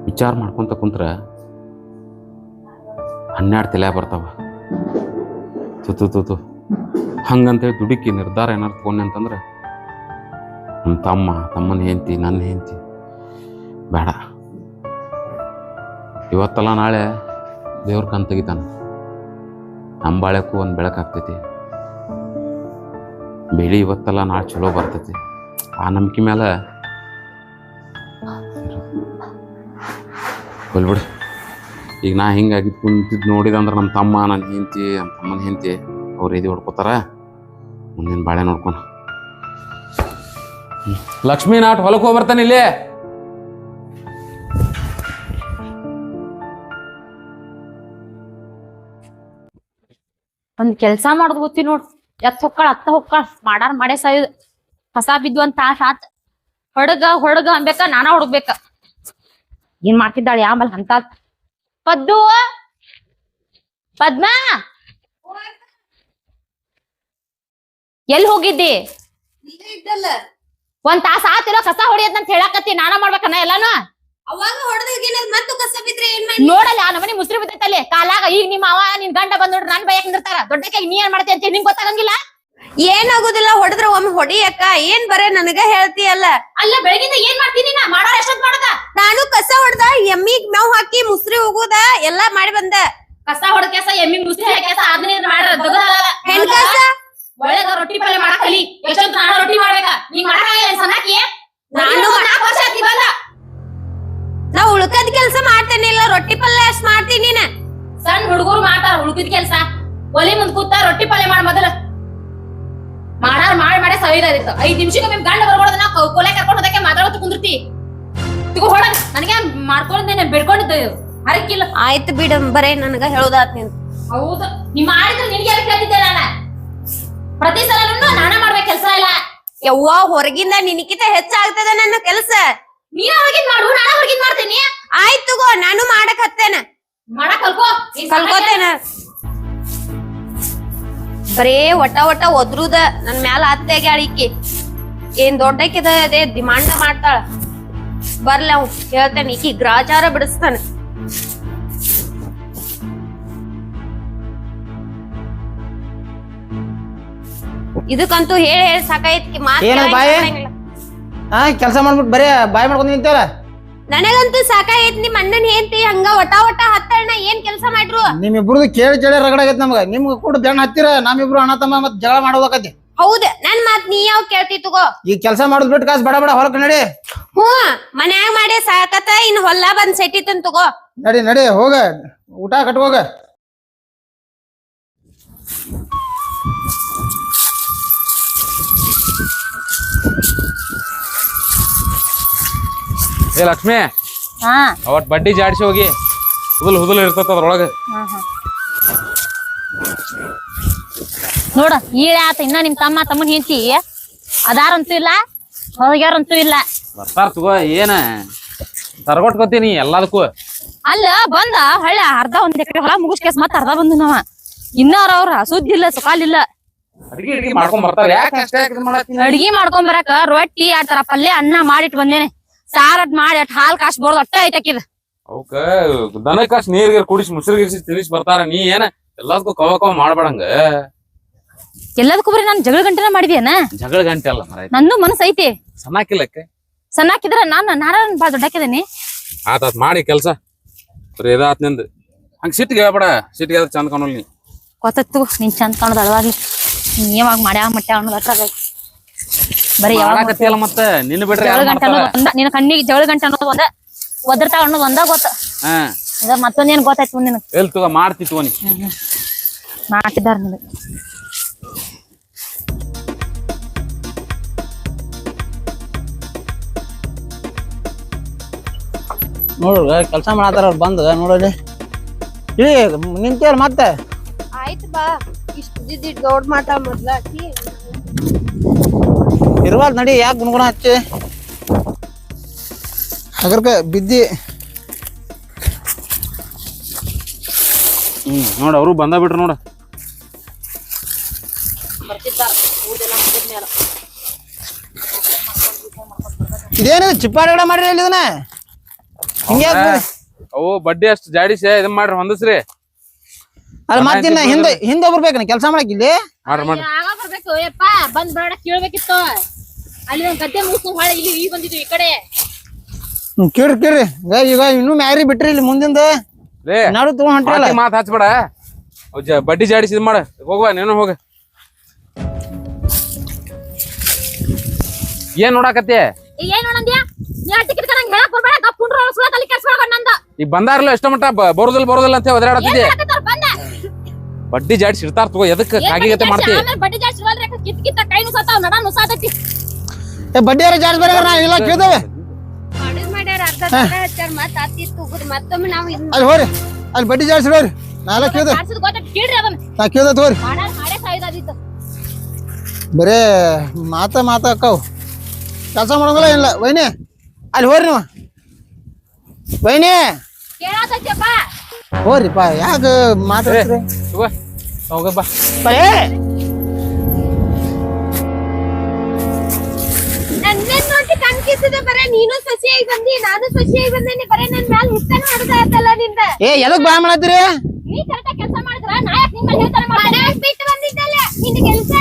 ವಿಚಾರ ಮಾಡ್ಕೊತ ಕುಂತ್ರ 12 ತಲೆ ಬರ್ತಾವ. ತುತು ಹಂಗಂತೇಳಿ ದುಡುಕಿ ನಿರ್ಧಾರ ಏನಾರು ತಗೊಂಡೆ ಅಂತಂದ್ರೆ ನಮ್ಮ ತಮ್ಮನ ಹೆಂಡತಿ ನನ್ನ ಹೆಂಡತಿ ಬೇಡ. ಇವತ್ತಲ್ಲ ನಾಳೆ ದೇವ್ರ ಕಣ್ ತೆಗಿತಾನೆ. ನಮ್ಮ ಬಾಳೆಕ್ಕೂ ಒಂದು ಬೆಳಕಾಗ್ತೈತಿ. ಬೆಳಿ ಇವತ್ತಲ್ಲ ನಾಳೆ ಚಲೋ ಬರ್ತೈತಿ. ಆ ನಂಬಿಕೆ ಮೇಲೆ ಬಿಡು. ಈಗ ನಾ ಹಿಂಗಾಗಿ ಕುಂತಿದ್ದು ನೋಡಿದಂದ್ರೆ ನಮ್ಮ ತಮ್ಮ ನನ್ನ ಹೆಂಡತಿ ನಮ್ಮ ತಮ್ಮನ ಹೆಂಡತಿ ಅವ್ರು ಇದು ಹೊಡ್ಕೋತಾರ. ಮುಂದಿನ ಬಾಳೆ ನೋಡ್ಕೊಂಡು ಲಕ್ಷ್ಮೀ ನಾಟ್ ಹೊಲಕ್ಕೆ ಹೋಗಿ ಬರ್ತಾನೆ. ಇಲ್ಲೇ ಒಂದ್ ಕೆಲ್ಸ ಮಾಡೋದ್ ಗೊತ್ತಿ ನೋಡ್. ಎತ್ ಹೊಕ್ಕಳ ಅತ್ತ ಹೊಕ್ಕಳ ಮಾಡಾರ್ ಮಾಡೇ ಸಾಯುದು. ಹೊಸ ಬಿದ್ದು ಒಂದ್ ತಾಸ ಆತ್. ಹೊಡಗ ಅನ್ಬೇಕ, ನಾನಾ ಹುಡುಗ್ಬೇಕ. ಏನ್ ಮಾಡ್ತಿದ್ದಾಳೆ ಆಮೇಲೆ ಅಂತ ಪದ್ದು ಪದ್ಮ ಎಲ್ಲಿ ಹೋಗಿದ್ದಿ? ಒಂದ್ ತಾಸ ಆತಿರೋ ಕಸ ಹೊಡಿಯದ್ ಅಂತ ಹೇಳಕತ್ತಿ. ನಾನ ಮಾಡ್ಬೇಕನ್ನ ಎಲ್ಲಾನು. ಅವಾಗ ಹೊಡೆದ ಕಸ ಬಿದ್ರೆ ಏನ್ ನೋಡಲ್ಲ ಆ ನಮನಿ ಮುಸ್ರಿ ಬಿದ್ದೈತಲ್ಲಿ ಕಾಲಾಗ. ಈಗ ನಿಮ್ಮ ಅವ ನಿನ್ ಗಂಡ ಬಂದ್ ನೋಡ್ರಿ ನನ್ ಬಯಕ್ ನಿಂದಿರ್ತಾರ. ದೊಡ್ಡಕ್ಕೆ ನೀ ಏನ್ ಮಾಡ್ತಿ ಅಂತ ನಿಂಗ್ ಗೊತ್ತಾಗಂಗಿಲ್ಲ. ಏನಾಗುದಿಲ್ಲ, ಹೊಡೆದ್ರ ಒಮ್ಮೆ ಹೊಡಿಯಕ್ಕ. ಏನ್ ಬರೇ ನನಗ ಹೇಳ್ತೀಯಲ್ಲ. ಅಲ್ಲ ಬೆಳಗಿಂದ ಏನ್ ಮಾಡ್ತೀನಿ ನಾ? ಮಾಡಾರ ಎಷ್ಟೊತ್ ಮಾಡದ? ನಾನು ಕಸ ಹೊಡ್ದ, ಎಮ್ಮಿಗ್ ಮೇವ್ ಹಾಕಿ ಮುಸ್ರಿ ಹೋಗುದ ಎಲ್ಲಾ ಮಾಡಿ ಬಂದ. ಕಸ ಹೊಡ ಕೆಸ ಎಮ್ಮಿ ಮುಸ್ರಿ ಹಾಕ್ಯಾಸ ಅದನ್ನ ಮಾಡ್ರ ಹೆಣ್ ಕಸ ಒಳ್ಳೆದ ರೊಟ್ಟಿ ಪಲ್ಯ ಮಾಡಕ್ ಕಲಿ. ಎಷ್ಟೊತ್ತು ನಾನು ರೊಟ್ಟಿ ಮಾಡ್ಬೇಕ? ನೀವ್ ಮಾಡಕ್ ಸಣ್ಣಾಕಿ ನಾನು 4 ವರ್ಷ ಆತಿ ಬಂದ. ನಾ ಉಳ್ಕದ್ ಕೆಲ್ಸ ಮಾಡ್ತೇನಿಲ್ಲ, ರೊಟ್ಟಿ ಪಲ್ಯ ಅಷ್ಟ್ ಮಾಡ್ತೀನಿ. ಸಣ್ಣ ಹುಡುಗರು ಮಾಡ್ತಾರ ಉಳ್ಕಿದ್ ಕೆಲ್ಸ. ಒಲಿ ಮುಂದ್ ಕೂತ ರೊಟ್ಟಿ ಪಲ್ಯ ಮಾಡ ಮೊದಲ. ಮಾಡಾರ್ ಮಾಡೇ ಸವಿದಾದಿತ್ತು. 5 ನಿಮಿಷಕ್ಕೆ ನಿಮ್ ಗಂಡ ಬರ್ಬೋದನ್ನ ಕೊಲೆ ಕರ್ಕೊಂಡು ಹೋದಕ್ಕೆ ಮಾತಾಡೋದು ಕುಂದಿರ್ತಿ. ತಿಗೋ ಹೊಡ ನನಗೆ ಮಾಡ್ಕೊಂಡಿದ್ದೇನೆ ಬಿಡ್ಕೊಂಡಿದ್ದೆ ಹರಕಿಲ್ಲ. ಆಯ್ತು ಬಿಡ, ಬರೇ ನನಗ ಹೇಳೋದಾತ್ ನೀನ್. ಹೌದು, ನೀ ಮಾಡಿದ್ರೆ ನಿನ್ಗೆ ಯಾಕೆ ಕೇಳ್ತಿದ್ದೆ ನಾನ? ಪ್ರತಿ ಸಲ ನಾನ ಮಾಡ್ಬೇಕು ಕೆಲ್ಸ ಇಲ್ಲ. ಯವ್ವ, ಹೊರಗಿಂದ ನಿನಕಿತ ಹೆಚ್ಚಾಗ್ತದ ನನ್ನ ಕೆಲ್ಸ. ನೀನ ಹೊರಗಿದ್ ಮಾಡು, ನಾನ ಹೊರಗಿದ್ ಮಾಡ್ತೇನಿ. ಆಯ್ತು ತಗೋ, ನಾನು ಮಾಡಕ್ ಹತ್ತೇನ. ಮಾಡಕ್ ಕಲ್ಕೋ. ಕಲ್ಕೋತೇನ. ಬರೇ ಒಟ್ಟ ಒದ್ರುದ ನನ್ ಮ್ಯಾಲ ಅತ್ತೆಗ್ಯಾಳಿಕ್ಕಿ. ಏನ್ ದೊಡ್ಡಕ್ಕಿದ ಅದೇ ಡಿಮಾಂಡ್ ಮಾಡ್ತಾಳ. ಬರ್ಲ ಅವ್ ಹೇಳ್ತೇನೆ, ಈಕಿ ಗ್ರಾಚಾರ ಬಿಡಿಸ್ತಾನ. ಇದಕ್ಕಂತೂ ಹೇಳಿ ಸಾಕಾಯ್ತಿ. ಕೆಲಸ ಮಾಡ್ಬಿಟ್ಟು ಬರೀ ಬಾಯ್ ಮಾಡ್ಕೊಂಡ್ ನಿಂತೇವಲ್ಲ. ನನಗಂತೂ ಸಾಕಾಯ್ತಿ. ನಿಮ್ ಅಣ್ಣನ್ ಹೆಂಡತಿ ಹಂಗ ಒಟ್ಟ ಹತ್ತಣ್ಣ ಏನ್ ಕೆಲಸ ಮಾಡ್ರು. ನಿಮ್ಮಿಬ್ರದ್ದು ಕೇಳಿ ರಗಡಾಗೈತಿ ನಮ್ಗ. ನಿಮ್ಗ ಕೂಡ ಬೆಣ್ಣ ಹತ್ತಿರ ನಮ್ಮಿಬ್ರು ಅಣ್ಣ ತಮ್ಮ ಮತ್ ಜಗಳ ಮಾಡೋದಕ್ಕತಿ. ಹೌದ, ನನ್ ಮಾತ್ ನೀ ಯಾವ ಕೇಳ್ತಿ ತಗೋ. ಈ ಕೆಲಸ ಮಾಡೋದ್ ಬಿಟ್ಟು ಕಾಸು ಬಡ ಹೊಲಕ್ ನಡಿ. ಮನ್ಯಾಗ ಮಾಡಿ ಸಾಕತ್ತ, ಇನ್ ಹೊಲ ಬಂದ್ ಸೆಟ್ಟಿತನ್ ತಗೋ. ನಡಿ ಹೋಗ, ಊಟ ಕಟ್ಕೋಗ. ಏ ಲಕ್ಷ್ಮಿ, ಹಾ ಅವತ್ ಬಡ್ಡಿ ಜಾಡ್ಸಿ ಹೋಗಿ ಹುದಲ್ ಇರ್ತದ ಅದ್ರೊಳಗ. ನೋಡ ಈಳೆ ಆತ. ಇನ್ನ ನಿಮ್ ತಮ್ಮನ್ ಹೆಂಡತಿ ಅದಾರಂತೂ ಇಲ್ಲ, ಹೋಗ್ಯಾರಂತೂ ಇಲ್ಲ. ಬರ್ತಾರ ತಗೋ. ಏನ ತರ್ಗೊಟ್ಕೋತೀನಿ ಎಲ್ಲದಕ್ಕೂ. ಅಲ್ಲ ಬಂದ ಹಳ್ಳ ಅರ್ಧ 1 ಎಕರೆ ಹೊಲ ಮುಗಿಸ್ಕೇಸ್ ಮತ್ತ ಅರ್ಧ ಬಂದು ನಾವ. ಅವ್ರ ಸುದ್ದಿಲ್ಲ ಸುಖಾಲಿಲ್ಲ. ಅಡಿಗೆ ಮಾಡ್ಕೊಂಡ್ ಬರ್ತಾರ. ಯಾಕೆ ಅಷ್ಟೇ ಅಡ್ಗಿ ಮಾಡ್ಕೊಂಡ್ ಬರಾಕ ರೊಟ್ಟಿ ಆತರ ಪಲ್ಯ ಅನ್ನ ಮಾಡಿಟ್ ಬಂದೇನೆ. ಸಾರದ್ ಮಾಡಿ ಅಟ್ ಹಾಲ್ ಕಾಶ್ ಬೋರ್ಡ್ ಅಟ್ಟ ಐತಕಿದ. ಅವಕ್ಕ ದನಕಾಶ್ ನೀರ್ ಕುಡಿಸಿ ಮುಸ್ರಿಗಿರಿಸಿ ತಿಳಿಸಿ ಬರ್ತಾರ. ನೀ ಏನ ಎಲ್ಲದಕ್ಕೂ ಕವ ಮಾಡ್ಬೇಡಂಗ. ಎಲ್ಲದಕ್ಕೂ ಬರೀ ನಾನ್ ಜಗಳ ಗಂಟೆನ ಮಾಡಿದ್ಯೇನ? ಜಗಳ ಗಂಟೆ ಅಲ್ಲ ಮರ, ನಂದು ಮನಸ್ಸು ಐತಿ. ಸಣ್ಣಾಕಿಲ್ಲಕ್ಕೆ ಸಣ್ಣಾಕಿದ್ರ ನಾನ ಬಾಳ ದೊಡ್ಡಾಕಿದೇನಿ. ಆತಾತ್ ಮಾಡಿ ಕೆಲ್ಸ ಬರೀ ಇದಾತ್ ನಿಂದ. ಹಂಗ ಸಿಟ್ಟಿಗೆ ಹೇಳ್ಬೇಡ. ಸಿಟ್ಟಿಗೆ ಆದ್ರೆ ಚಂದ ಕಾಣೋಲ್ ನೀ. ಗೊತ್ತತ್ತು ನೀನ್ ಚಂದ ಕಾಣೋದು ಅಳವಾಗ್ಲಿ. ನೀ ಯಾವಾಗ ಮಾಡ್ಯಾ ಮಟ್ಟ ಅನ್ನೋದು ಅಟ್ರಾಗ ಬರೀ ಯಾವಾಗತ್ತಿಯಲ್ಲ ಮತ್ತೆ ನಿನ್ನ ಬಿಡ್ರಿ ನಿನ್ನ ಕಣ್ಣಿಗೆ ಜಗಳ ಗಂಟೆ ಅನ್ನೋದು ಒಂದ ಒದರ್ತಾವ ಅನ್ನೋದು ಒಂದ ಗೊತ್ತ. ಮತ್ತೊಂದೇನ್ ಗೊತ್ತಾಯ್ತು ನಿನಗೆ? ಎಲ್ ತಗೋ ಮಾಡ್ತಿತ್ತು ನೀ ಮಾಡ್ತಿದ್ದಾರ ನಿನಗೆ. ನೋಡ್ರ ಕೆಲಸ ಮಾಡತ್ತಾರ ಅವ್ರು ಬಂದ ನೋಡ್ರಿ. ನಿಂತೇವ್ರ ಮತ್ತೆ. ಆಯ್ತು ಬಾ, ಇಷ್ಟ ದೊಡ್ಡ ಮಾತಾ ಮೊದ್ಲ ಇರ್ವಾಲ್ ನಡಿ. ಯಾಕೆ ಗುಣಗುಣ ಹಚ್ಚಿ ಅದ್ರಕ ಬಿದ್ದಿ. ನೋಡ ಅವರು ಬಂದ ಬಿಟ್ರು ನೋಡ. ಇದೇನು ಚಿಪ್ಪಾಡಿ ಮಾಡ್ರಿ ಇಲ್ಲಿ ಇದನ್ನ? ಹಿಂಗೆ ಅವು ಬಡ್ಡಿ ಅಷ್ಟು ಜಾಡಿಸಿ ಇದನ್ ಮಾಡ್ರಿ ಹೊಂದಸ್ರಿ ಅಲ್ಲ ಮತ್ತಿನ್ನ ಹಿಂದೆ ಬರ್ಬೇಕನ ಕೆಲಸ ಮಾಡಕ್ ಇಲ್ಲಿ ಮಾಡ್ರಿ ಆಗ ಬರ್ಬೇಕು ಯಪ್ಪ ಬಂದ್ ಬೇಡ ಕೇಳ್ಬೇಕಿತ್ತು ಅಲ್ಲಿ ಒಂದ್ ಗದ್ದೆ ಮುಗಿಸ್ಕೊಂಡ್ ಹೊಳೆ ಇಲ್ಲಿ ಈಗ ಬಂದಿದ್ವಿ ಈ ಕಡೆ ಕೇಳ್ರಿ ಈಗ ಇನ್ನೂ ಮ್ಯಾರಿ ಬಿಟ್ರಿ ಇಲ್ಲಿ ಮುಂದಿಂದ ಲೇ ನಾಡು ತಗೊಂಡ್ ಹೊಂಟ್ರಲ್ಲ ಮಾತ್ ಹಚ್ಬೇಡ ಬಡ್ಡಿ ಜಾಡಿಸಿ ಇದ್ ಮಾಡ ಹೋಗ್ವಾ ನೀನು ಹೋಗ ಏನ್ ನೋಡಾಕತ್ತಿ ಈಗ ಏನ್ ನೋಡಂದ್ಯಾ ನೀ ಟಿಕೆಟ್ ನಂಗೆ ಹೇಳಕ್ ಬರ್ಬೇಡ ಗಪ್ಪುಂಡ್ರ ಸುಳ್ಳ ತಲೆ ಕೆಡ್ಸ್ಬೇಡ ನಂದು ಈಗ ಬಂದಾರಲ್ಲ ಎಷ್ಟ ಮಟ್ಟ ಬರೋದಿಲ್ಲ ಅಂತ ಒದರಾಡತ್ತಿದ್ದೆ ಬಂದ ಬಡ್ಡಿ ಜಾಡಿಸಿ ಇರ್ತಾರ ತಗೋ ಎದಕ್ ಕಾಗಿಗತೆ ಮಾಡ್ತಿ ಆಮೇಲೆ ಬಡ್ಡಿ ಜಾಸ್ತಿ ಹೋದ್ರೆ ಕಿತ್ತ ಕೈ ನುಸಾತಾವ ನಡ ನುಸಾತೈತಿ ಬಡ್ಡಿ ಯಾರ ಜಾಸ್ತಿ ಬರ ನಾ ಇಲ್ಲ ಕೇಳ್ದೇವೆ ಮಾಡ್ಯಾರ ಅರ್ಧ ತರ ಹಚ್ಚಾರ ಮತ್ ಅತ್ತಿತ್ತು ಮತ್ತೊಮ್ಮೆ ನಾವು ಅಲ್ಲಿ ಹೋರಿ ಅಲ್ಲಿ ಬಡ್ಡಿ ಜಾಸ್ತಿ ಹೋರಿ ನಾಳೆ ಕೇಳ್ದೆ ಜಾಸ್ತಿ ಗೊತ್ತಾಯ್ತು ಕೇಳ್ರಿ ಅದನ್ನ ನಾ ಕೇಳ್ದೆ ತಗೋರಿ ಮಾಡೇ ಸಾಯ್ದಾದಿತ್ತು ಬರೇ ಮಾತ ಅಕ್ಕಾವ್ ಕೆಲಸ ಮಾಡೋಂಗಿಲ್ಲ ಇಲ್ಲ ವೈನಿ ಅಲ್ಲಿ ಹೋರಿ ನೀವು ವೈನಿ ಕೇಳಾತೈತಪ್ಪ ಹೋರಿಪ್ಪ ಯಾಕೆ ಮಾತಾಡ್ತೀರಿ ತಗೋ ಹೋಗಪ್ಪ ನನ್ನೇನ್ ನೋಡಿ ಕಣ್ಕಿಸಿದೆ ಬರೇ ನೀನು ಸಸಿಯಾಗಿ ಬಂದಿ ನಾನು ಸಸಿಯಾಗಿ ಬಂದೇನಿ ಬರೇ ನನ್ ಮ್ಯಾಲ ಹಿಸ್ತನ ಮಾಡ್ತಾ ಇರ್ತಲ್ಲ ನಿಂದ ಎದಕ್ ಬಾಯ್ ಮಾಡತ್ತೀರಿ ನೀ ಕರೆಕ್ಟಾಗಿ ಕೆಲಸ ಮಾಡಿದ್ರ ನಾಯಕ್ ನಿಮ್ಮ ಹೇಳ್ತಾನೆ ಮನ್ಯಾಗ ಬಿಟ್ಟು ಬಂದಿದ್ದಲ್ಲ ನಿಂದ ಕೆಲ್ಸ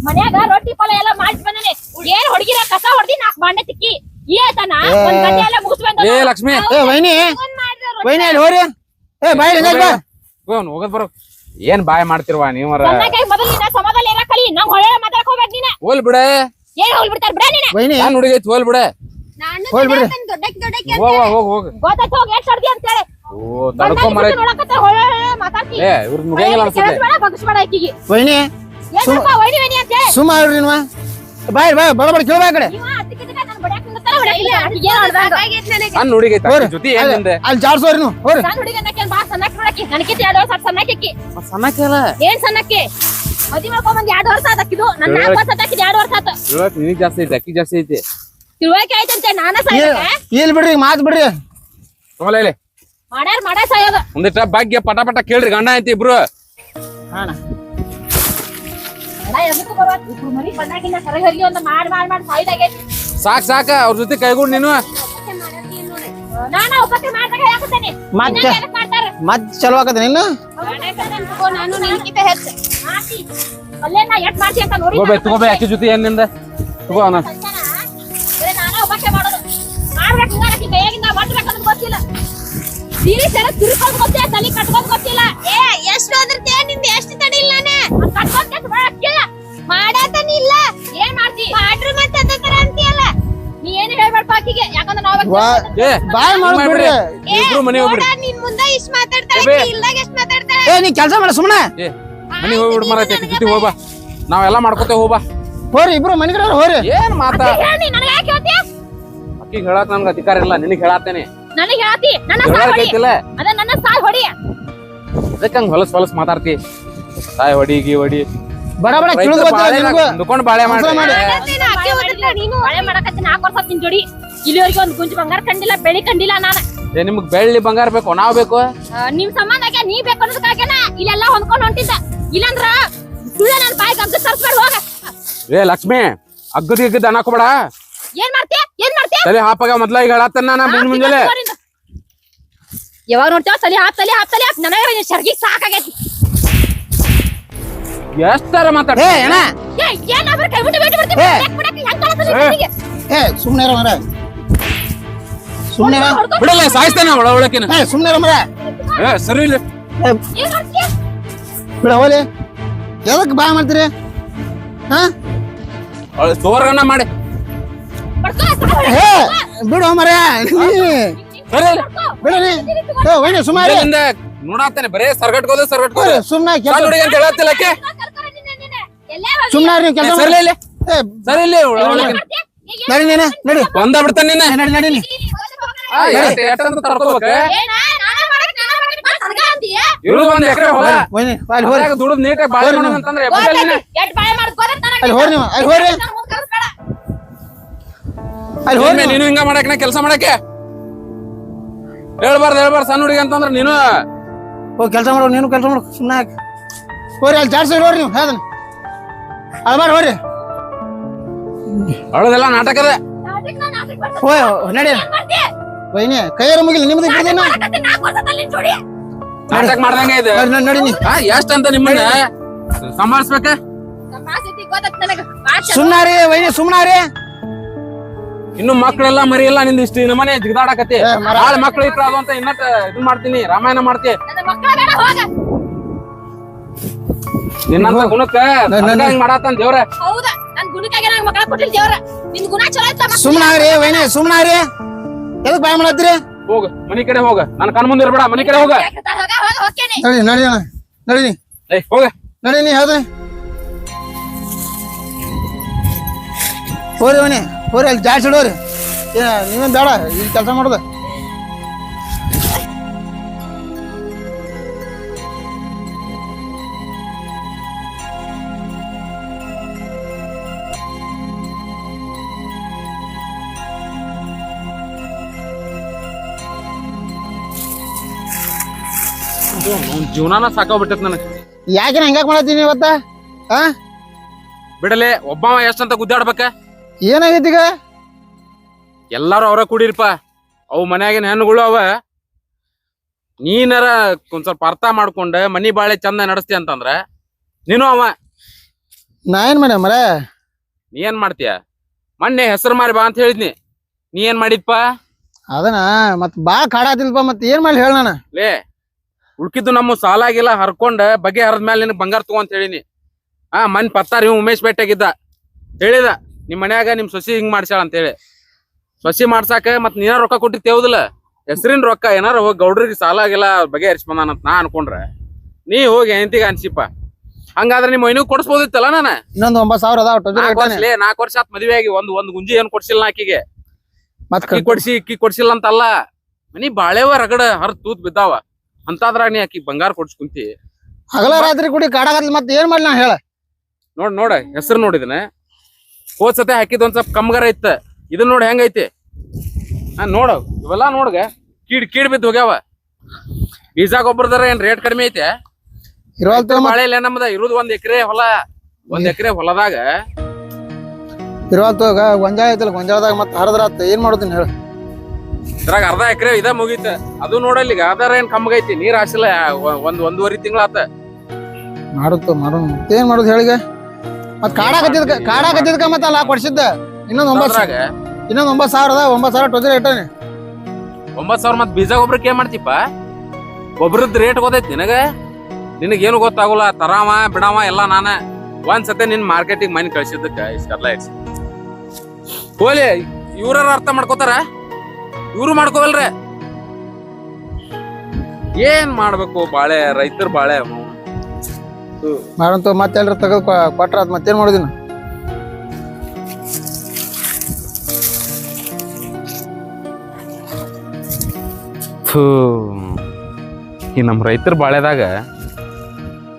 ಮನ್ಯಾಗ ರೊಟ್ಟಿ ಪಲ್ಯ ಎಲ್ಲ ಮಾಡಿ ಬಂದನೆ ಏನ್ ಹೊಡಗಿರ ಕಸ ಹೊಡ್ದಿ 4 ಬಾಂಡೆ ತಿಕ್ಕಿ ಏತನ ಒಂದ್ ಗಂಟೆ ಎಲ್ಲ ಮುಗಿಸ್ ಬಂದ ಏ ಲಕ್ಷ್ಮಿ ವೈನಿ ವೈನಿ ಅಲ್ಲಿ ಹೋರಿ ಬಾಯ್ ಬಾ ಹೋಗದ್ ಬರೋ ಏನ್ ಬಾಯ್ ಮಾಡ್ತಿರ್ವಾ ನೀವರ ಸಣ್ಣಕಾಯಿ ಮೊದಲು ನೀನ ಸಮಾಧಾನ ಇರಕಲಿ ನಂಗ್ ಹೊಳೆ ಮಾತಾಡಕ್ ಹೋಗ್ಬೇಡ ನೀನ ಹೋಲ್ ಬಿಡ ಏನ್ ಹೋಲ್ ಬಿಡ್ತಾರ ಬಿಡ ನೀನ ವೈನಿ ನಾನ್ ಹುಡುಗೈತಿ ಹೋಲ್ ಬಿಡ ನಾನು ಹೋಗ್ಬಿಡ್ರಿ. ದೊಡ್ಡಕ್ಕೆ ಹೋಗ್ ಗೊತ್ತಾಯ್ತು ಹೋಗಿ ಎಷ್ಟ್ ಹೊಡ್ದಿ ಅಂತ ಹೇಳಿ ಓ ತಡ್ಕೊ ಮರ ನೋಡಕತ್ತ ಹೊಳೆ ಮಾತಾಡ್ತಿ ಏ ಇವ್ರ ಮುಗಿಯಂಗಿಲ್ಲ ಅನ್ಸುತ್ತೆ ಬೇಡ ಬಗ್ಸ್ಬೇಡ ಆಕಿಗೆ ವೈನಿ ಏನಪ್ಪ ವೈನಿ ವೈನಿ ಅಂತ ಹೇಳಿ ಸುಮ್ಮ ಹೇಳ್ರಿ ನೀವು ಬಾಯ್ ಬಡ ಕೇಳ್ಬಾ ಆ ಕಡೆ ಇವ ಅತ್ತಿಕಿದಕ ನಾನು ಬಡ್ಯಾಕ ನಿಂತಾರ ಹೊಡ್ಯಾಕ ಏನ್ ಹೊಡ್ದಂಗ ಸಣ್ಣ ಹುಡುಗೈತಿ ಹೋರಿ. ಜೊತೆ ಏನ್ ನಿಂದೆ ಅಲ್ಲಿ ಜಾಡ್ಸೋರಿ ನೀವು ಹೋರಿ ಸಣ್ಣ ಹುಡುಗಿ ಅನ್ನಕ್ಕೆ ಬಾ ಸಣ್ಣಕ್ಕೆ ನೋಡಕ್ಕೆ ನನಕಿತ 2 ವರ್ಷ ಸಣ್ಣಕ್ಕೆ ಸಣ್ಣಕ್ಕೆಲ್ಲ ಏನ್ ಸಣ್ಣಕ್ಕೆ ಮದಿ ಮಾಡ್ಕೊಂಡ್ ಬಂದ್ 2 ವರ್ಷ ಆದಕ್ಕಿದು ನನ್ನ 4 ವರ್ಷ ಆದಕ್ಕಿದು 2 ವರ್ಷ ಆತ ತಿಳುವಳಿಕೆ ನಿನಗ್ ಜಾಸ್ತಿ ಐತಿ ಅಕ್ಕಿ ಜಾಸ್ತಿ ಐತಿ ತಿಳುವಳಿಕೆ ಆಯ್ತಂತೆ ನಾನ ಸಾಯ್ಬೇಕ ಇಲ್ಲಿ ಬಿಡ್ರಿ ಮಾತು ಬಿಡ್ರಿ ತಗೊಳ್ಳಿ ಮಾಡ್ಯಾರ ಸಾಯೋದು ಒಂದಿಟ್ಟ ಭಾಗ್ಯ ಪಟ ಕೇಳ್ರಿ ಗಂಡ ಐತಿ ಇಬ್ರು ಅಣ್ಣ ಅಣ್ಣ ಎದಕ್ಕೂ ಬರುವತ್ ಇಬ್ರು ಮನಿ ಬಣ್ಣಾಗಿನ್ನ ಕರೆ ಹಲ್ಲಿ ಅಂತ ಮಾಡಿ ಸಾಯ್ದಾಗೈತಿ ಸಾಕ ಅವ್ರ ಜೊತೆ ಕೈಗೂಡ್ ನೀನು ನಾನು ಒಬ್ಬಕ್ಕೆ ಮಾಡ್ದಾಗ ಹಾಕುತ್ತೇನೆ ಮತ್ತೆ ಮಾಡ್ತಾರ ಮತ್ ಚಲೋ ಆಗತ್ತೆ ನಿನ್ನ ನಾನು ನಿನ್ಕಿತ ಹೆಚ್ಚ ಮಾಡ್ತಿ ಅಲ್ಲೇ ನಾ ಎಟ್ ಮಾಡ್ತಿ ಅಂತ ನೋಡಿ ತಗೋಬೇ ಅಕ್ಕಿ ಜೊತೆ ಏನ್ ನಿಂದ ತಗೋ ಅಣ್ಣ ನಾನು ಒಬ್ಬಕ್ಕೆ ಮಾಡೋದು ಮಾಡ್ಬೇಕು ಹಿಂಗಾಕಿ ಕೈಯಾಗಿಂದ ಮಾಡ್ಬೇಕನ್ನೋದು ಗೊತ್ತಿಲ್ಲ ಸೀರೆ ಸೆರೆ ತಿರ್ಕೊಂಡು ಗೊತ್ತಿಲ್ಲ ತಲೆ ಕಟ್ಕೊಂಡು ಗೊತ್ತಿಲ್ಲ ಏ ಎಷ್ಟು ಓದಿರ್ತೀಯ ನಿಂದ ಎಷ್ಟು ತಡಿಲ್ಲ ನಾನೇ ಕಟ್ಕೊಂಡು ಮಾಡಕ್ಕಿಲ್ಲ ಮಾಡಾತನ ಇಲ್ಲ ಏನ್ ಮಾಡ್ತಿ ಮಾಡ್ರು ಮತ್ತೆ ಅದ ತರ ಅಂತೀಯಲ್ಲ ನೀ ಏನು ಹೇಳ್ಬೇಡಪ್ಪ ಆಕಿಗೆ ಯಾಕಂದ್ರೆ ನಾವ್ ಏ ಬಾಯ್ ಮಾಡ್ಬಿಡ್ರಿ ಇಬ್ರು ಮನೆ ಹೋಗ್ಬಿಡ್ರಿ ನೋಡ ನಿನ್ ಮುಂದೆ ಇಷ್ಟ ಮಾತಾಡ್ತಾಳೆ ಏ, ಇಲ್ದಾಗ ಎಷ್ಟು ಮಾತಾಡ್ತಾಳೆ ಏ ನೀ ಕೆಲಸ ಮಾಡ ಸುಮ್ಮನೆ ಏ ಮನೆ ಹೋಗ್ಬಿಡ್ ಮರ ಅಕ್ಕಿ ಜೊತೆ ಹೋಗ್ಬಾ ನಾವೆಲ್ಲ ಮಾಡ್ಕೊತೇವೆ ಹೋಗ್ಬಾ ಹೋರಿ ಇಬ್ರು ಮನೆ ಕಡೆ ಹೋರಿ ಏನ್ ಮಾತಾ ಹೇಳಿ ನನಗೆ ಯಾಕೆ ಹೇಳ್ತಿ ಅಕ್ಕಿಗೆ ಹೇಳಕ್ ನನ್ಗೆ ಅಧಿಕಾರ ಇಲ್ಲ ನಿನಗ್ ಹೇಳತ್ತೇನೆ ನನಗೆ ಹೇಳ್ತಿ ನನ್ನ ಸಾಯ್ ಹೊಡಿ ಹೇಳಕೈತಿಲ್ಲ ಅದ ನನ್ನ ಸಾಯ್ ಹೊಡಿ ಅದಕ್ಕೆ ಹಂಗ ಹೊಲಸ್ ಮಾತಾಡ್ತಿ ತಾಯಿ ಹೊಡಿ ಬಡ ತಿಳಿದು ಗೊತ್ತಿಲ್ಲ ನಿನಗೂ ದುಕೊಂಡ್ ಬಾಳೆ ಕೆಲಸ ಮಾಡಿ. ನೀನು ಮಳೆ ಮಾಡಕತ್ತಿ 4 ವರ್ಷ ನಿನ್ ಜೋಡಿ ಇಲ್ಲಿವರೆಗೆ ಒಂದು ಗುಂಜು ಬಂಗಾರ ಕಂಡಿಲ್ಲ ಬೆಳಿ ಕಂಡಿಲ್ಲ ನಾನು ಏ ನಿಮ್ಗ್ ಬೆಳ್ಳಿ ಬಂಗಾರ ಬೇಕು ನಾವ್ ಬೇಕು ನಿಮ್ ಸಂಬಂಧಕ್ಕೆ ನೀ ಬೇಕು ಅನ್ನೋದಕ್ಕಾಗೇನ ಇಲ್ಲೆಲ್ಲ ಹೊಂದ್ಕೊಂಡು ಹೊಂಟಿದ್ದ ಇಲ್ಲಂದ್ರ ಸುಳ್ಳ ನನ್ನ ಬಾಯಿ ಗಗ್ಗ ತರ್ಸ್ಬೇಡ ಹೋಗ ಏ ಲಕ್ಷ್ಮಿ ಅಗ್ಗದ ಅನ್ನಾಕೋಬೇಡ ಏನ್ ಮಾಡ್ತೀಯ ತಲೆ ಹಾಪಾಗ ಮೊದ್ಲ ಈಗ ಹೇಳತ್ತೇನ ನಾ ಮುಂಜಾನೆ ಯಾವಾಗ ನೋಡ್ತೇವ ತಲೆ ಹಾಪ್ ನನಗ ಶರ್ಗಿ ಸಾಕಾಗೈತಿ ಎಷ್ಟಾರ ಮಾತಾಡ ಏ ಅಣ್ಣ ಏನಾದ್ರೂ ಕೈ ಬಿಟ್ಟು ಏ. ಏ ಸುಮ್ಮನೆ ಇರೋ ಮರ ಸುಮ್ಮನೆ ಬಿಡಲ್ಲ ಸಾಯಿಸ್ತಾನ ಒಳಕಿನ ಏ ಸುಮ್ಮನೆ ಇರೋ ಮರ ಏ ಸರಿ ಇಲ್ಲ ಬಿಡ ಹೋಲಿ ಎದಕ್ ಬಾಯ್ ಮಾಡ್ತೀರಿ ಹಾ ಸೋರ್ಗನ್ನ ಮಾಡಿ ಏ ಬಿಡು ಮರ ಸರಿ ಇಲ್ಲ ಬಿಡ್ರಿ ಏ ವೈನಿ ಸುಮ್ಮನೆ ಇಲ್ಲಿಂದ ನೋಡಾತಾನೆ ಬರೇ ಸರ್ಗಟ್ಕೋದು ಸುಮ್ಮನೆ ಸಣ್ಣ ಹುಡುಗಿ ಅಂತ ಹೇಳತ್ತಿಲ್ಲ ಅಕ್ಕೆ ಸುಮ್ಮನೆ ನೀವು ಕೆಲಸ ಸರಿ ಇಲ್ಲ ಏ ಸರಿ ಇಲ್ಲ ಒಳಗಿನ ನಡಿ ನೀನು ನಡಿ ಒಂದ ಬಿಡ್ತಾನ ನಿನ್ನ ನಡಿ ನಡಿ ನೀ ಎಷ್ಟಂತ ತರ್ಕೋಬೇಕ ಇವ್ರು ಒಂದ್ ಎಕರೆ ಹೊಲ ವೈನಿ ಅಲ್ಲಿ ಹೋರಿ ಹೊರಗೆ ದುಡಿದ್ ನೀಟಾಗಿ ಬಾಳೆ ಮಾಡೋಣ ಅಂತಂದ್ರೆ ಅಲ್ಲಿ ಹೋರಿ ನೀವು ಅಲ್ಲಿ ಹೋರಿ ಅಲ್ಲಿ ಹೋರಿ ನೀನು ಹಿಂಗ ಮಾಡಕ್ ಕೆಲಸ ಮಾಡಕ್ಕೆ ಹೇಳ್ಬಾರ್ದು ಸಣ್ಣ ಹುಡುಗಿ ಅಂತಂದ್ರೆ ನೀನು ಹೋಗಿ ಕೆಲಸ ಮಾಡೋ ನೀನು ಕೆಲಸ ಮಾಡು ಸುಮ್ಮನೆ ಹಾಕಿ ಹೋರಿ ಅಲ್ಲಿ ಜಾಡ್ಸಿ ಹೋರಿ ನೀವು ಹೇಳ್ದನ ಅಲ್ಬಾರ ಹೋರಿ ಅವಳದೆಲ್ಲ ನಾಟಕದ ಹೋ ನಡಿ ವೈನಿ ಕೈಯಾರ ಮುಗಿಲಿ ನಿಮ್ದು ಇಬ್ಬರದೇನ ನಾಟಕ ಮಾಡ್ದಂಗ ಇದು ನಡಿ ನೀ ಎಷ್ಟಂತ ನಿಮ್ಮನ್ನ ಸಂಭಾಳಿಸ್ಬೇಕ ಸುಮ್ನಾರಿ ವೈನಿ ಸುಮ್ನಾರಿ ಇನ್ನು ಮಕ್ಕಳೆಲ್ಲ ಮರಿ ಇಲ್ಲ ನಿಂದ ಇಷ್ಟು ನಮ್ಮನೆ ಜಿಗದಾಡಕತ್ತಿ ಭಾಳ ಮಕ್ಳು ಇಟ್ರ ಅದು ಅಂತ ಇನ್ನಟ್ ಇದನ್ ಮಾಡ್ತೀನಿ ರಾಮಾಯಣ ಮಾಡ್ತಿ ನಿನ್ನಂತ ಗುಣಕ್ಕ ಹಿಂಗ್ ಮಾಡಾತನ್ ದೇವ್ರ ಹೌದಾ ನನ್ ಗುಣಕ್ಕಾಗಿ ನಂಗ್ ಮಕ್ಕಳ ಕೊಟ್ಟಿಲ್ ದೇವ್ರ ನಿನ್ ಗುಣ ಚಲೋ ಐತ್ಲ ಸುಮ್ನಾರಿ ವೈನಿ ಸುಮ್ನಾರಿ ಎದಕ್ ಬಾಯ್ ಮಾಡತ್ತೀರಿ ಹೋಗ ಮನಿ ಕಡೆ ಹೋಗ ನನ್ ಕಣ್ ಮುಂದೆ ಇರ್ಬೇಡ ಮನಿ ಕಡೆ ಹೋಗ ನಡಿ ನಡಿ ನಡಿ ನೀ ಹೋಗ ನಡಿ ನೀ ಹೌದ್ರಿ ಹೋರಿ ವೈನಿ ಹೋರಿ ಅಲ್ಲಿ ಜಾಸ್ತಿ ಇಡೋರಿ ನೀವೇನ್ ಬೇಡ ಇಲ್ಲಿ ಕೆಲಸ ಮಾಡೋದು ಜೀವನಾನ ಸಾಕಾಗ್ಬಿಟ್ಟತ್ ನನಗ್ ಯಾಕೆ ಹಂಗಾಕ್ ಮಾಡತ್ತೀನಿ ಇವತ್ತ ಹಾ ಬಿಡಲೆ ಒಬ್ಬವ ಎಷ್ಟಂತ ಗುದ್ದಾಡ್ಬೇಕ ಏನಾಗೈತಿ ಈಗ ಎಲ್ಲಾರು ಅವ್ರ ಕುಡೀರ್ಪ ಅವು ಮನ್ಯಾಗಿನ ಹೆಣ್ಣುಗಳು ಅವ ನೀನಾರ ಒಂದ್ ಸ್ವಲ್ಪ ಅರ್ಥ ಮಾಡ್ಕೊಂಡ ಮನಿ ಬಾಳೆ ಚಂದ ನಡೆಸ್ತಿ ಅಂತಂದ್ರ ನೀನು ಅವ ನಾ ಏನ್ ಮಾಡ್ಯ ಮರ ನೀ ಏನ್ ಮಾಡ್ತೀಯ ಮೊನ್ನೆ ಹೆಸರು ಮಾರಿ ಬಾ ಅಂತ ಹೇಳಿದ್ನಿ ನೀ ಏನ್ ಮಾಡಿದ್ಪ ಅದನ್ನ ಮತ್ ಬಾ ಕಾಡಾತಿಲ್ಪ ಮತ್ ಏನ್ ಮಾಡ್ಲಿ ಹೇಳ ನಾನು ಲೇ ಉಳ್ಕಿದ್ದು ನಮ್ಮ ಸಾಲಾಗಿಲ್ಲ ಹರ್ಕೊಂಡ ಬಗೆ ಹರಿದ ಮೇಲೆ ನಿನಗ್ ಬಂಗಾರ ತಗೋ ಅಂತ ಹೇಳಿನಿ ಮನ್ ಪತ್ತಾರ ಇವ್ ಉಮೇಶ್ ಭೇಟಿಯಾಗಿದ್ದ ಹೇಳಿದ ನಿಮ್ ಮನ್ಯಾಗ ನಿಮ್ ಸೊಸಿ ಹಿಂಗ್ ಮಾಡ್ಸ್ಯಾಳ ಅಂತ ಹೇಳಿ ಸೊಸಿ ಮಾಡ್ಸಾಕ ಮತ್ ನೀನ ರೊಕ್ಕ ಕೊಟ್ಟಿತ್ತೇವುದಿಲ್ಲ ಹೆಸರಿನ ರೊಕ್ಕ ಏನಾರ ಹೋಗಿ ಗೌಡ್ರಿಗೆ ಸಾಲ ಆಗಿಲ್ಲ ಬಗೆ ಹರಿಸಿ ಬಂದಾನಂತ ನಾ ಅನ್ಕೊಂಡ್ರೆ ನೀ ಹೋಗಿ ಹೆಂಡತಿಗೆ ಅನ್ಸಿಪ್ಪ ಹಂಗಾದ್ರೆ ನಿಮ್ ಮೈನಿಗೂ ಕೊಡಿಸ್ಬೋದಿತ್ತಲ್ಲ ನಾನು ಇನ್ನೊಂದು 9,000 ಅದಾವ 4 ವರ್ಷ ಆತ್ ಮದ್ವೆ ಆಗಿ ಒಂದ್ ಗುಂಜಿ ಏನ್ ಕೊಡ್ಸಿಲ್ಲ ಆಕಿಗೆ ಮತ್ ಇಕ್ಕಿ ಕೊಡ್ಸಿಲ್ಲ ಅಂತಲ್ಲ ಮನಿ ಬಾಳೆವ ರಗಡ ಹರ್ ತೂತ್ ಬಿದ್ದಾವ ಅಂತಾದ್ರಾಗ ನೀ ಆಕಿ ಬಂಗಾರ ಕೊಡ್ಸ್ ಕುಂತಿ ಹಗಲ ರಾತ್ರಿ ಕುಡಿ ಕಾಡಾಗತ್ಲಿ ಮತ್ ಏನ್ ಮಾಡ್ಲಿ ನಾ ಹೇಳ ನೋಡ ಹೆಸರು ನೋಡಿದನ ಹೋದ್ ಸತೆ ಹಾಕಿದ್ ಒಂದ್ ಸ್ವಲ್ಪ ಕಮ್ಗಾರ ಇತ್ತ ಇದನ್ನ ನೋಡಿ ಹೆಂಗೈತಿ ನೋಡ ಇವೆಲ್ಲ ನೋಡ್ಗ ಕೀಡ್ ಬಿದ್ದು ಹೋಗ್ಯಾವ ಬೀಜ ಗೊಬ್ಬರದಾರ ಏನ್ ರೇಟ್ ಕಡಿಮೆ ಐತೆ ಬಾಳೆ ಇಲ್ಲ ನಮ್ದ ಇರುದ್ 1 ಎಕರೆ ಹೊಲ 1 ಎಕರೆ ಹೊಲದಾಗ ಇರುವಲ್ತೋಗ ಗೊಂಜಾಳ ಐತಲ್ಲ ಗೊಂಜಾಳದಾಗ ಮತ್ ಹರದ್ರಾತ ಏನ್ ಮಾಡೋದಿನ್ ಹೇಳ ಇದ್ರಾಗ ಅರ್ಧ ಎಕರೆ ಇದ ಮುಗೀತ ಅದು ನೋಡಲ್ಲಿ ಈಗ ಆಧಾರ ಏನ್ ಕಮ್ಮಗೈತಿ ನೀರ್ ಹಾಸಿಲ್ಲ ಒಂದೂವರೆ ತಿಂಗಳಾತ ಮಾಡುತ್ತ ಮಾಡೋಣ ಏನ್ ಮಾಡೋದು ಹೇಳಿಗ ಮತ್ ಕಾಡಾಕತ್ತಿದ್ಕ ಮತ್ತ ಅಲ್ಲ ಕೊಡ್ಸಿದ್ದ ಇನ್ನೊಂದ್ 9,000 ಅದ 9,000 ಟೊಜರಿ ಇಟ್ಟಾನೆ 9,000 ಮತ್ ಬೀಜ ಗೊಬ್ಬರಕ್ಕೆ ಏನ್ ಮಾಡ್ತಿಪ್ಪ ಗೊಬ್ಬರದ್ ರೇಟ್ ಗೊತ್ತೈತಿ ನಿನಗೇನು ಗೊತ್ತಾಗಲ್ಲ ತರಾವ ಬಿಡಾವ ಎಲ್ಲ ನಾನ ಒಂದ್ಸತೆ ನಿನ್ ಮಾರ್ಕೆಟಿಗೆ ಮನಿ ಕಳ್ಸಿದ್ದಕ್ಕ ಇಷ್ಟೆಲ್ಲ ಇಡ್ಸಿ ಹೋಲಿ ಇವ್ರ ಅರ್ಥ ಮಾಡ್ಕೋತಾರ ಇವ್ರು ಮಾಡ್ಕೋವಲ್ರ ಏನ್ ಮಾಡ್ಬೇಕು ಬಾಳೆ ರೈತರ ಬಾಳೆ ಮಾಡಂತ ಮತ್ತೆ ಎಲ್ರ ತೆಗೆದು ಕೊಟ್ರ ಮತ್ತೇನ್ ಮಾಡೋದಿನ ಈ ನಮ್ಮ ರೈತರ ಬಾಳೆದಾಗ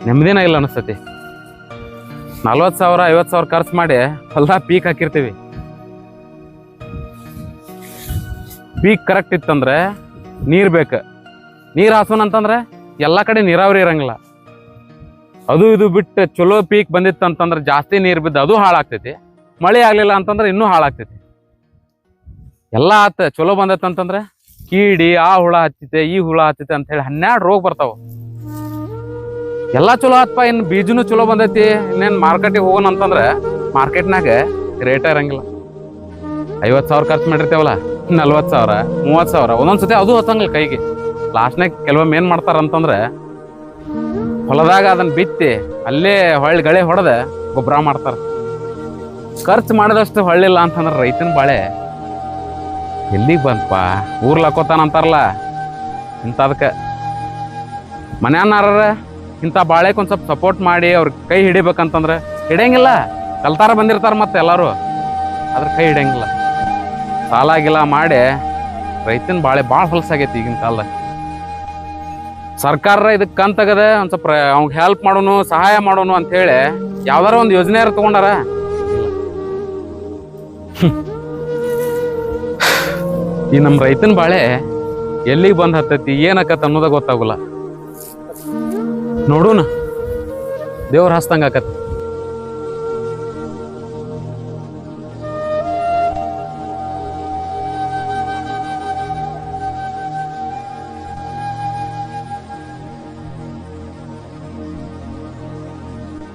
ನೆಮ್ಮದಿನ ಇಲ್ಲ ಅನಿಸ್ತತಿ 40,000 50,000 ಖರ್ಚು ಮಾಡಿ ಹೊಲ ಪೀಕ್ ಹಾಕಿರ್ತೀವಿ ಪೀಕ್ ಕರೆಕ್ಟ್ ಇತ್ತಂದ್ರೆ ನೀರ್ ಬೇಕು ನೀರ್ ಹಾಸೋಣ ಅಂತಂದ್ರೆ ಎಲ್ಲಾ ಕಡೆ ನೀರಾವರಿ ಇರಂಗಿಲ್ಲ ಅದು ಇದು ಬಿಟ್ಟು ಚಲೋ ಪೀಕ್ ಬಂದಿತ್ತು ಅಂತಂದ್ರೆ ಜಾಸ್ತಿ ನೀರ್ ಬಿದ್ದು ಅದು ಹಾಳಾಗ್ತೈತಿ ಮಳೆ ಆಗ್ಲಿಲ್ಲ ಅಂತಂದ್ರೆ ಇನ್ನೂ ಹಾಳಾಗ್ತೈತಿ ಎಲ್ಲ ಆತ ಚಲೋ ಬಂದೈತೆ ಅಂತಂದ್ರೆ ಕೀಡಿ ಆ ಹುಳ ಹತ್ತೈತೆ ಈ ಹುಳ ಹತ್ತೈತೆ ಅಂತ ಹೇಳಿ 12 ರೋಗ ಬರ್ತಾವ ಎಲ್ಲಾ ಚಲೋ ಆತ್ಪ ಇನ್ನು ಬೀಜನು ಚಲೋ ಬಂದೈತಿ ಇನ್ನೇನ್ ಮಾರ್ಕೆಟಿಗೆ ಹೋಗೋಣ ಅಂತಂದ್ರೆ ಮಾರ್ಕೆಟ್ನಾಗ ರೇಟ್ ಇರಂಗಿಲ್ಲ 50,000 ಖರ್ಚು ಮಾಡಿರ್ತೇವಲ್ಲ 40,000 30,000 ಒಂದೊಂದ್ಸತಿ ಅದು ಹತ್ತಂಗಿಲ್ಲ ಕೈಗೆ ಲಾಸ್ಟ್ನಾಗ ಕೆಲವೊಮ್ಮೆ ಏನ್ ಮಾಡ್ತಾರ ಅಂತಂದ್ರೆ ಹೊಲದಾಗ ಅದನ್ನ ಬಿತ್ತಿ ಅಲ್ಲೇ ಹೊಳ್ಳಿ ಗಳೆ ಹೊಡೆದ ಗೊಬ್ಬರ ಮಾಡ್ತಾರ ಖರ್ಚು ಮಾಡಿದಷ್ಟು ಹೊಳ್ಳಿಲ್ಲ ಅಂತಂದ್ರೆ ರೈತನ ಬಾಳೆ ಎಲ್ಲಿಗೆ ಬಂತಪ್ಪ ಊರ್ಲ್ ಹಾಕೋತಾನ ಅಂತಾರಲ್ಲ ಇಂಥದಕ್ಕೆ ಮನ್ಯಾನಾರ ಇಂಥ ಬಾಳೆಗೆ ಒಂದು ಸ್ವಲ್ಪ ಸಪೋರ್ಟ್ ಮಾಡಿ ಅವ್ರ ಕೈ ಹಿಡಿಬೇಕಂತಂದ್ರೆ ಹಿಡಿಯಂಗಿಲ್ಲ ಕಲ್ತಾರ ಬಂದಿರ್ತಾರ ಮತ್ತೆ ಎಲ್ಲರೂ ಅದ್ರ ಕೈ ಹಿಡಿಯಂಗಿಲ್ಲ ಸಾಲಾಗಿಲ್ಲ ಮಾಡಿ ರೈತನ ಬಾಳೆ ಭಾಳ ಹೊಲಸಾಗೈತಿ ಈಗಿನ ಕಾಲದಾಗ ಸರ್ಕಾರ ಇದಕ್ಕೆ ಕಂತಗದ ಒಂದು ಸ್ವಲ್ಪ ಅವ್ಗೆ ಹೆಲ್ಪ್ ಮಾಡೋನು ಸಹಾಯ ಮಾಡೋನು ಅಂತ ಹೇಳಿ ಯಾವ್ದಾರ ಒಂದು ಯೋಜನೆ ತಗೊಂಡಾರ ಈ ನಮ್ಮ ರೈತನ ಬಾಳೆ ಎಲ್ಲಿಗೆ ಬಂದ್ ಹತ್ತೈತಿ ಏನಕತ್ತ ಅನ್ನೋದ ಗೊತ್ತಾಗಲ್ಲ ನೋಡೋಣ ದೇವ್ರ ಹಸ್ತಂಗ ಆಕತಿ